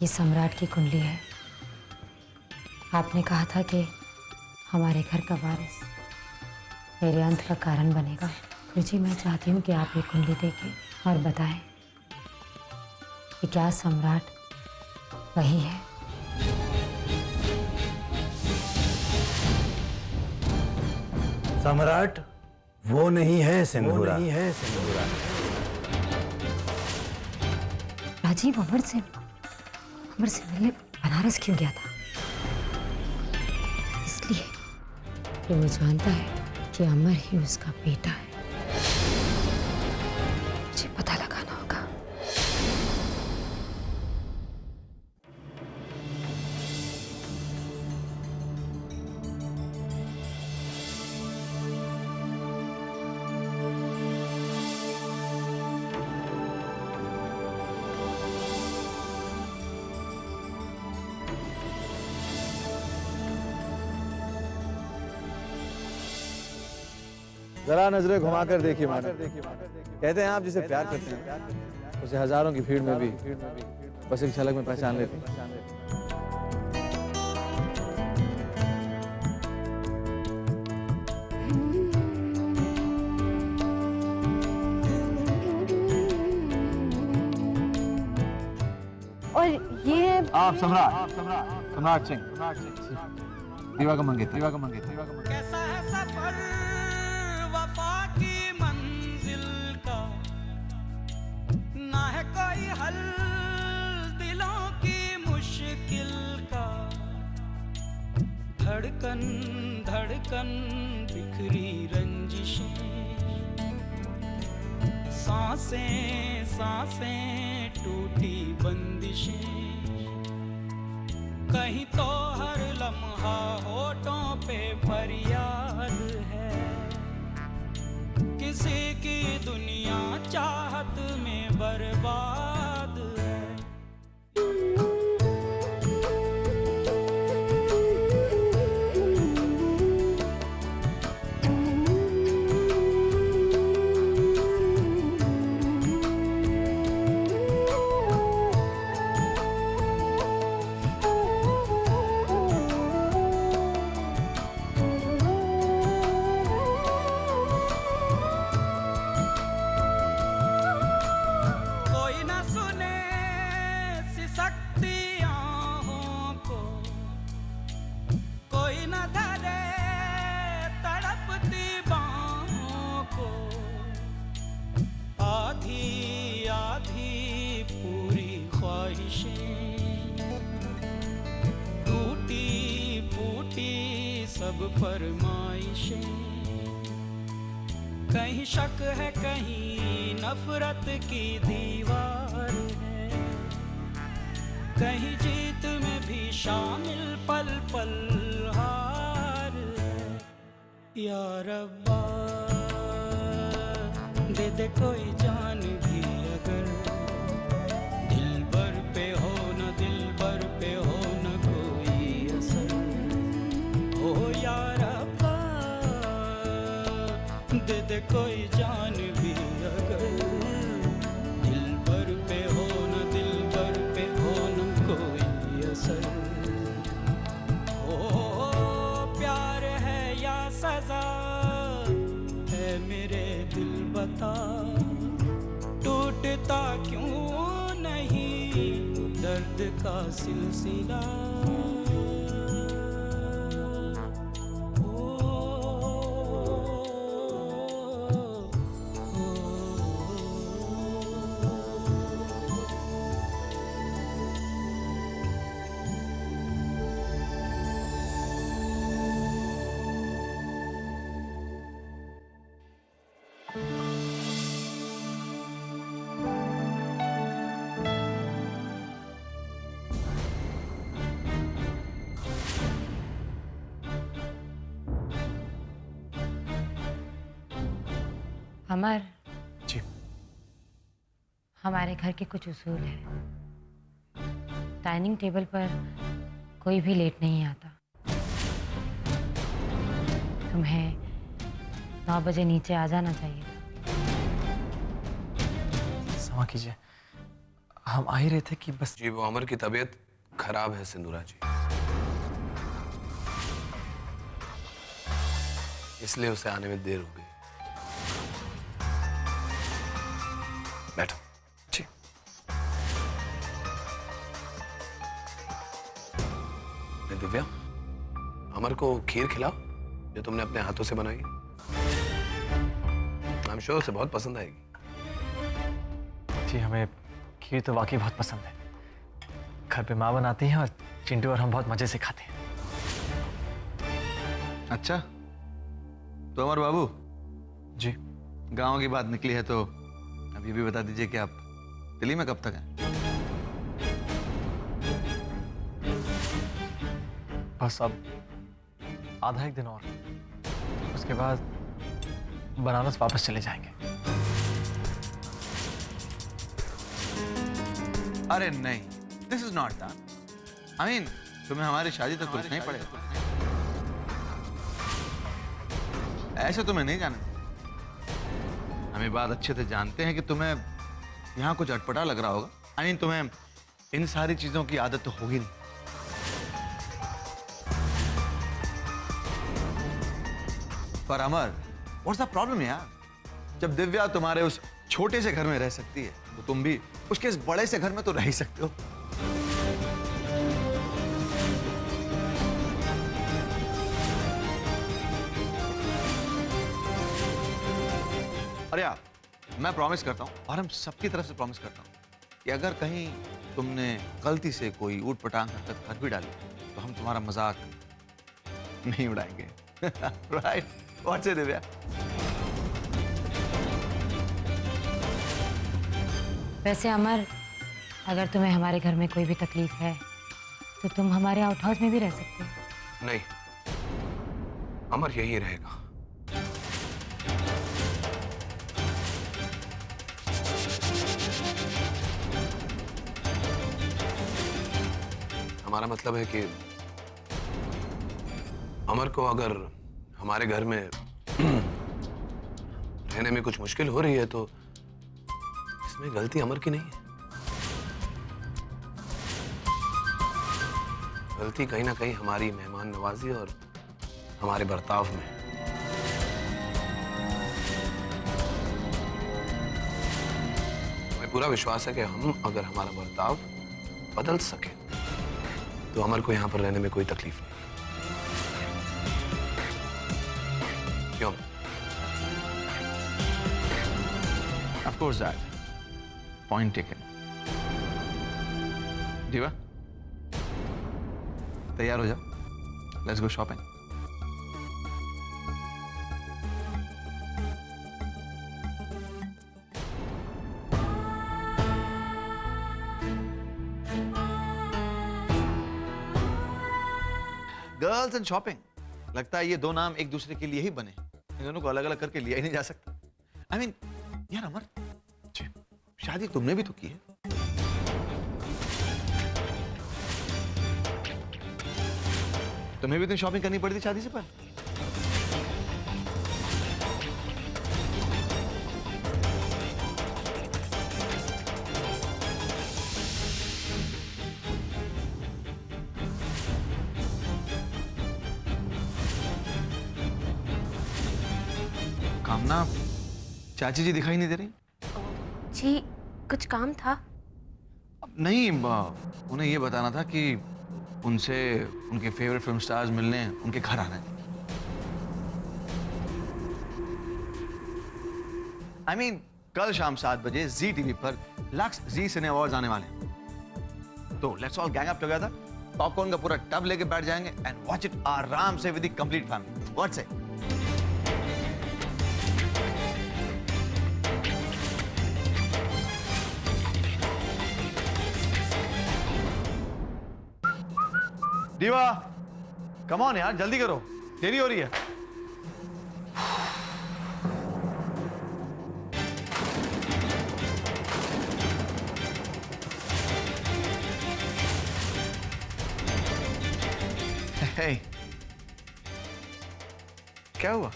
ये सम्राट की कुंडली है। आपने कहा था कि हमारे घर का वारिस मेरे अंत का कारण बनेगा। गुरुजी, मैं चाहती हूँ कि आप ये कुंडली देखें और बताएं कि क्या सम्राट वही है। सम्राट वो नहीं है सिंधूरा। राजीव अमर से मिलने बनारस क्यों गया था? इसलिए कि वो जानता है कि अमर ही उसका बेटा है। मुझे पता लगाना होगा। जरा नजरें घुमाकर देखिए मैडम। कहते हैं आप जिसे प्यार करते हैं उसे हजारों की भीड़ में भी बस एक झलक में पहचान लेते हैं। और ये आप सम्राट सिंह दीवा का मंगेतर। कैसा है सफर वफा की मंजिल का, ना है कोई हल दिलों की मुश्किल का। धड़कन धड़कन बिखरी रंजिशें, सांसें सांसें टूटी बंदिशें। कहीं तो हर लम्हा होठों पे फरियाद है, किसी की दुनिया चाहत में बर्बाद है। कोई न सुने सिसकती आहों को, कोई न धरे तड़पती बाहों को। आधी आधी पूरी ख्वाहिशें, टूटी फूटी सब फरमाइशें। कहीं शक है कहीं नफरत की दीवार है, कहीं जीत में भी शामिल पल पल हार है। या रब्बा दे दे कोई जान भी अगर, दिलबर पे हो न दिलबर पे हो न कोई असर। ओ या रब्बा दे दे कोई जान भी अगर, दिलबर पे हो न दिलबर पे हो न कोई असर। ओ प्यार है या सजा है मेरे दिल बता, टूटता क्यों नहीं दर्द का सिलसिला। अमर जी। हमारे घर के कुछ उसूल हैं। डाइनिंग टेबल पर कोई भी लेट नहीं आता। तुम्हें 9 बजे नीचे आ जाना चाहिए। क्षमा कीजिए, हम आ ही रहे थे कि बस। जी वो अमर की तबीयत खराब है सिंदूरा जी, इसलिए उसे आने में देर हो गई। बैठो। जी। दिव्या, अमर को खीर खिलाओ जो तुमने अपने हाथों से बनाई। आई एम श्योर उसे बहुत पसंद आएगी। जी हमें खीर तो वाकई बहुत पसंद है। घर पे माँ बनाती हैं और चिंटू और हम बहुत मजे से खाते हैं। अच्छा तो अमर बाबू, जी। गांव की बात निकली है तो अब ये भी बता दीजिए कि आप दिल्ली में कब तक हैं? बस अब आधा एक दिन और, उसके बाद बनारस वापस चले जाएंगे। अरे नहीं, this is not done. I mean तुम्हें हमारी शादी तक रुकना ही पड़ेगा। ऐसे तुम्हें नहीं जाने, हम ये बात अच्छे से जानते हैं कि तुम्हें यहाँ कुछ अटपटा लग रहा होगा। आई मीन तुम्हें इन सारी चीजों की आदत तो होगी नहीं। पर अमर, व्हाट्स द प्रॉब्लम यार? जब दिव्या तुम्हारे उस छोटे से घर में रह सकती है तो तुम भी उसके इस बड़े से घर में तो रह ही सकते हो। अरे यार, मैं प्रॉमिस करता हूँ और हम सबकी तरफ से प्रॉमिस करता हूँ कि अगर कहीं तुमने गलती से कोई ऊट पटांग हरकत कर भी डाली तो हम तुम्हारा मजाक नहीं उड़ाएंगे। राइट? व्हाट से दिव्या? वैसे अमर, अगर तुम्हें हमारे घर में कोई भी तकलीफ है तो तुम हमारे आउट हाउस में भी रह सकते हो। नहीं, अमर यही रहेगा। हमारा मतलब है कि अमर को अगर हमारे घर में रहने में कुछ मुश्किल हो रही है तो इसमें गलती अमर की नहीं है। गलती कहीं ना कहीं हमारी मेहमान नवाजी और हमारे बर्ताव में। हमें पूरा विश्वास है कि हम अगर हमारा बर्ताव बदल सके तो अमर को यहां पर रहने में कोई तकलीफ नहीं। क्यों? Of course, Dad. Point taken. दीवा, तैयार हो जाओ। Let's go shopping. Girls and shopping, लगता है ये दो नाम एक दूसरे के लिए ही बने। इन दोनों को अलग अलग करके लिया ही नहीं जा सकता। आई मीन यार अमर, शादी तुमने भी तो की है। तुम्हें भी तो शॉपिंग करनी पड़ी थी शादी से पहले। कामना, चाची जी दिखाई नहीं दे रही? जी कुछ काम था। नहीं, उन्हें ये बताना था कि उनसे उनके फेवरेट फिल्म स्टार्स मिलने उनके घर आना है। आई मीन कल शाम 7 बजे जी टीवी पर लक्स जी सिने अवार्ड्स आने वाले हैं। तो let's all gang up together, popcorn का पूरा टब लेके बैठ जाएंगे एंड वॉच इट आराम से with the complete family. What's it? दीवा, कम ऑन यार, जल्दी करो, देरी हो रही है। Hey, क्या हुआ?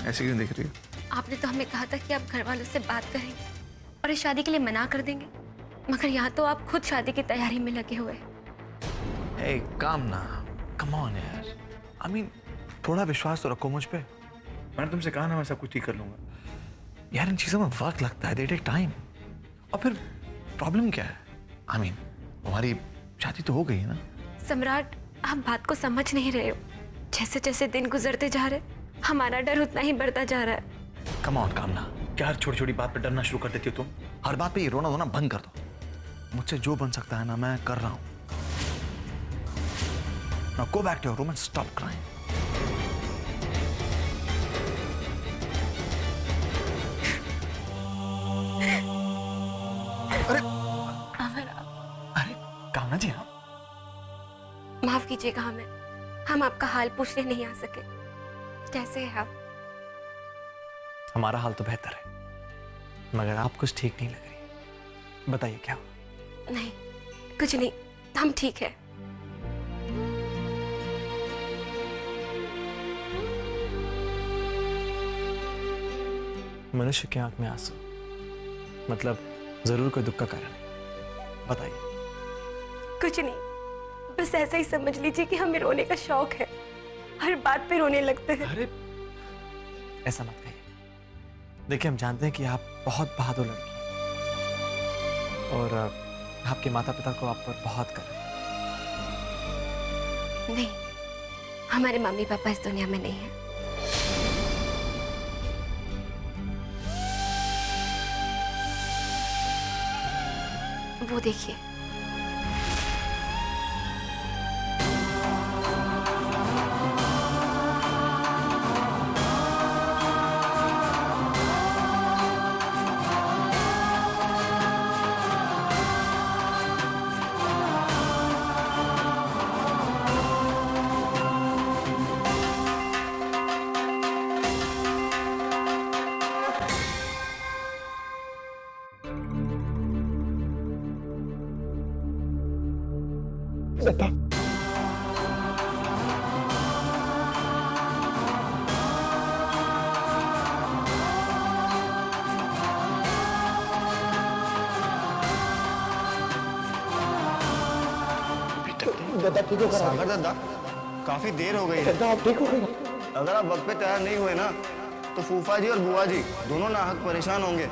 ऐसे क्यों देख रही हो? आपने तो हमें कहा था कि आप घर वालों से बात करेंगे और इस शादी के लिए मना कर देंगे। मगर यहाँ तो आप खुद शादी की तैयारी में लगे हुए। Hey, काम ना, come on यार। I mean, थोड़ा विश्वास तो रखो मुझ पे। मैंने तुमसे कहा ना मैं सब कुछ ठीक कर लूंगा। यार इन चीजों में वक्त लगता है, they take time। और फिर प्रॉब्लम क्या है? I mean, तुम्हारी शादी तो हो गई है ना? सम्राट, आप बात को समझ नहीं रहे हो। जैसे जैसे दिन गुजरते जा रहे, हमारा डर उतना ही बढ़ता जा रहा है। Come on, कामना। क्या हर छोटी छोटी बात पे डरना शुरू कर देती हो तुम? हर बात पे ये रोना धोना बंद कर दो। मुझसे जो बन सकता है ना मैं कर रहा हूं। Now go back to your room and stop crying. अरे कामना जी, हाँ माफ कीजिएगा हम आपका हाल पूछने नहीं आ सके। कैसे है आप? हमारा हाल तो बेहतर है, मगर आप कुछ ठीक नहीं लग रही। बताइए क्या हुआ? नहीं, कुछ नहीं, हम ठीक है। मनुष्य की आंख में आंसू, मतलब जरूर कोई दुख का कारण है। बताइए। कुछ नहीं, बस ऐसा ही समझ लीजिए कि हमें रोने का शौक है। हर बात पे रोने लगते हैं। अरे ऐसा मत कहिए। देखिए हम जानते हैं कि आप बहुत बहादुर लड़की हैं और आपके माता पिता को आप पर बहुत गर्व है। नहीं, हमारे मम्मी पापा इस दुनिया में नहीं है। वो देखिए। सागर दादा, काफी देर हो गई है। आप ठीक हो गए? अगर आप वक्त पे तैयार नहीं हुए ना तो फूफा जी और बुआ जी दोनों नाहक परेशान होंगे।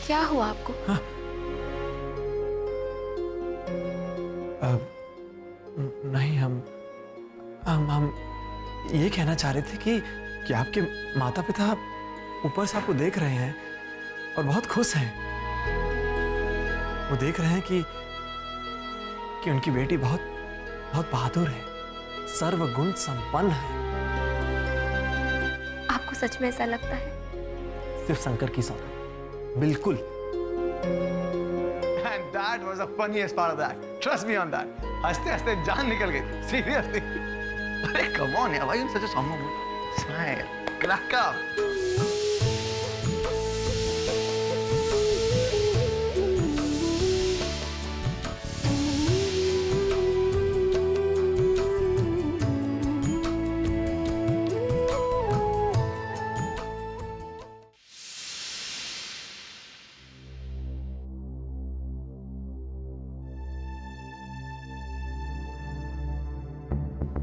क्या हुआ आपको? नहीं, हम ये कहना चाह रहे थे कि आपके माता पिता ऊपर से आपको देख रहे हैं और बहुत खुश हैं। वो देख रहे हैं कि उनकी बेटी बहुत बहुत बहादुर है, सर्वगुण संपन्न है। आपको सच में ऐसा लगता है? सिर्फ शंकर की सौगंध। बिल्कुल। And that was the funniest part of that. Trust me on that. हंसते हंसते जान निकल गई। Seriously. अरे come on यार, why you in such a somber mood? Smile. Crack up.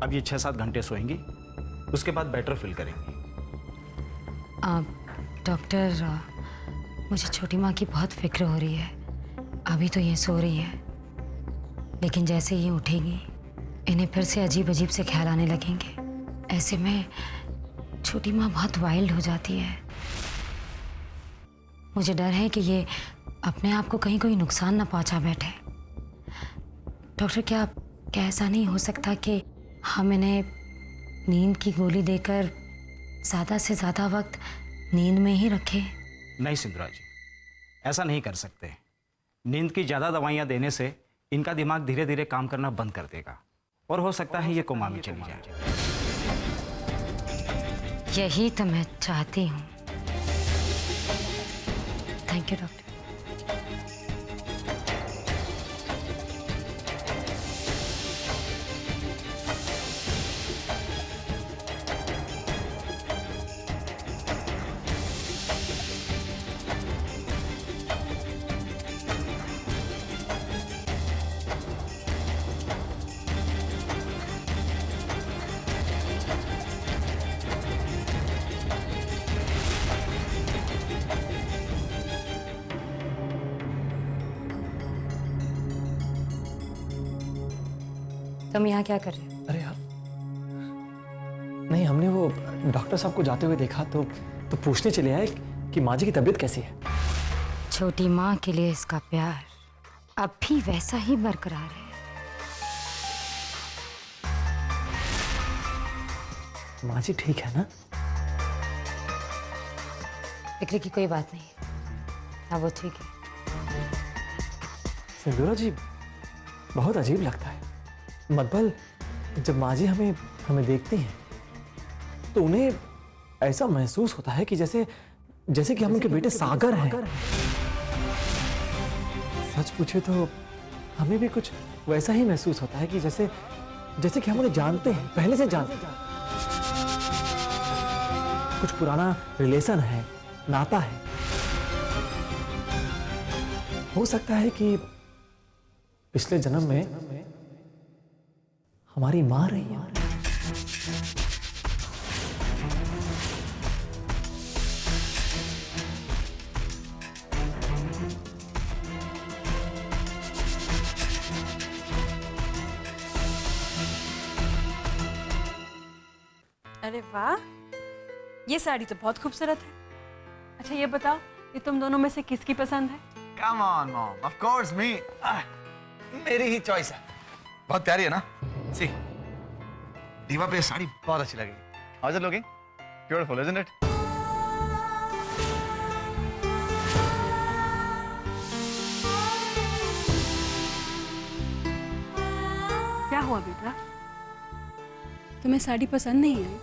अब ये 6-7 घंटे सोएंगी, उसके बाद बेटर फील करेंगी। डॉक्टर, मुझे छोटी माँ की बहुत फिक्र हो रही है। अभी तो ये सो रही है, लेकिन जैसे ये उठेगी इन्हें फिर से अजीब अजीब से ख्याल आने लगेंगे। ऐसे में छोटी माँ बहुत वाइल्ड हो जाती है। मुझे डर है कि ये अपने आप को कहीं कोई नुकसान ना पहुंचा बैठे। डॉक्टर, क्या ऐसा नहीं हो सकता कि हम इन्हें नींद की गोली देकर ज़्यादा से ज़्यादा वक्त नींद में ही रखें? नहीं सिंधुरा जी, ऐसा नहीं कर सकते। नींद की ज़्यादा दवाइयाँ देने से इनका दिमाग धीरे धीरे काम करना बंद कर देगा और हो सकता है ये कोमा में चली जाए। यही तो मैं चाहती हूँ। Thank you doctor. तुम यहाँ क्या कर रहे हो? अरे यार, नहीं, हमने वो डॉक्टर साहब को जाते हुए देखा तो पूछने चले आए कि माँ जी की तबीयत कैसी है। छोटी माँ के लिए इसका प्यार अब भी वैसा ही बरकरार है। माँ जी ठीक है ना? फिक्र की कोई बात नहीं है, हाँ वो ठीक है। सिंदूरा जी, बहुत अजीब लगता है। मतबल जब माँ जी हमें देखती हैं तो उन्हें ऐसा महसूस होता है कि जैसे कि हम उनके बेटे सागर हैं। सच पूछे तो हमें भी कुछ वैसा ही महसूस होता है कि जैसे कि हम उन्हें जानते हैं, पहले से जानते हैं। कुछ पुराना रिलेशन है, नाता है। हो सकता है कि पिछले जन्म में हमारी माँ रही है। अरे वाह, ये साड़ी तो बहुत खूबसूरत है। अच्छा ये बताओ, ये तुम दोनों में से किसकी पसंद है? Come on mom, of course me. मेरी ही चॉइस है। बहुत प्यारी है ना? सी, दीवा पे ये साड़ी बहुत अच्छी लगेगी। How is it looking? Beautiful, isn't it? क्या हुआ बेटा, तुम्हें साड़ी पसंद नहीं आई?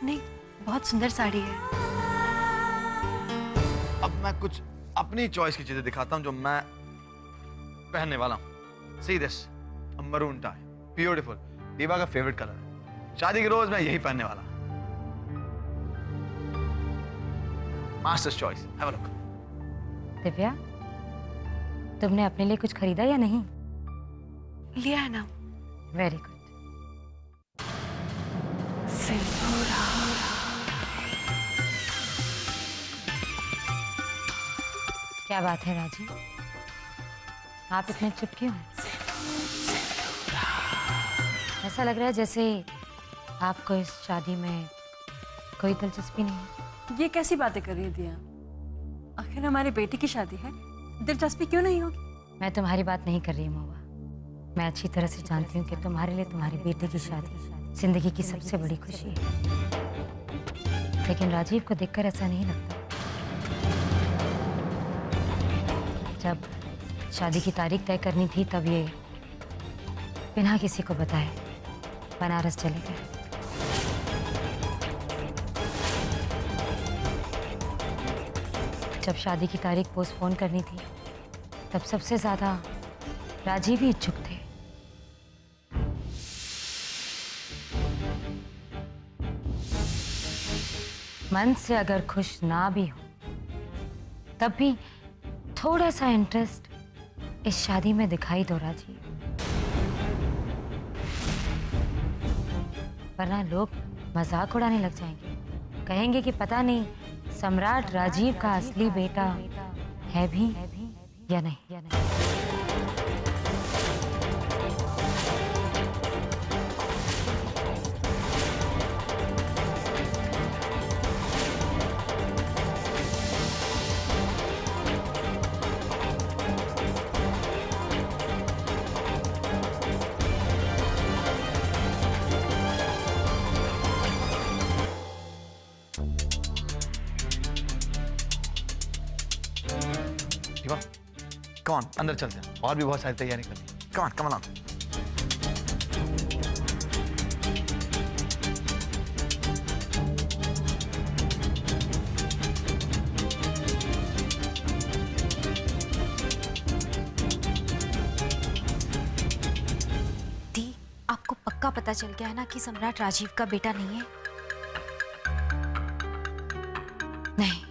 नहीं, बहुत सुंदर साड़ी है। अब मैं कुछ अपनी चॉइस की चीजें दिखाता हूं जो मैं पहनने वाला हूं। See this, maroon tie, beautiful, दीवा का फेवरेट कलर है। शादी के रोज मैं यही पहनने वाला। Masters choice, have a look. Divya, तुमने अपने लिए कुछ खरीदा या नहीं? लिया है ना। Very good. क्या बात है राजी, आप इतने चुप क्यों हैं? ऐसा लग रहा है जैसे आपको इस शादी में कोई दिलचस्पी नहीं है। ये कैसी बातें कर रही है दिया? आखिर हमारे बेटे की शादी है, दिलचस्पी क्यों नहीं होगी? मैं तुम्हारी बात नहीं कर रही महुआ। मैं अच्छी तरह से जानती हूँ कि तुम्हारे लिए तुम्हारे बेटे की शादी जिंदगी की सबसे बड़ी खुशी है, लेकिन राजीव को देखकर ऐसा नहीं लगता। जब शादी की तारीख तय करनी थी तब ये बिना किसी को बताए बनारस चले गए। जब शादी की तारीख पोस्टपोन करनी थी तब सबसे ज्यादा राजीव ही इच्छुक थे। मन से अगर खुश ना भी हो तब भी थोड़ा सा इंटरेस्ट इस शादी में दिखाई दो राजीव, वरना लोग मजाक उड़ाने लग जाएंगे, कहेंगे कि पता नहीं सम्राट राजीव का असली बेटा है भी या नहीं। कौन अंदर चलते हैं, और भी बहुत सारी तैयारी करनी है। Come on, come on. आपको पक्का पता चल गया है ना कि सम्राट राजीव का बेटा नहीं है? नहीं,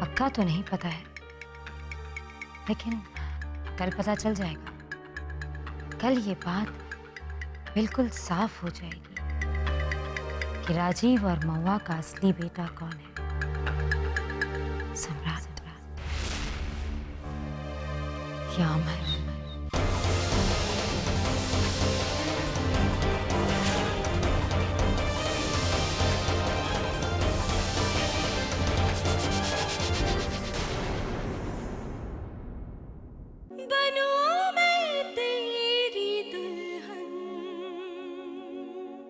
पक्का तो नहीं पता है, लेकिन कल पता चल जाएगा। कल ये बात बिल्कुल साफ हो जाएगी कि राजीव और महुआ का असली बेटा कौन है। सम्राट या अमर।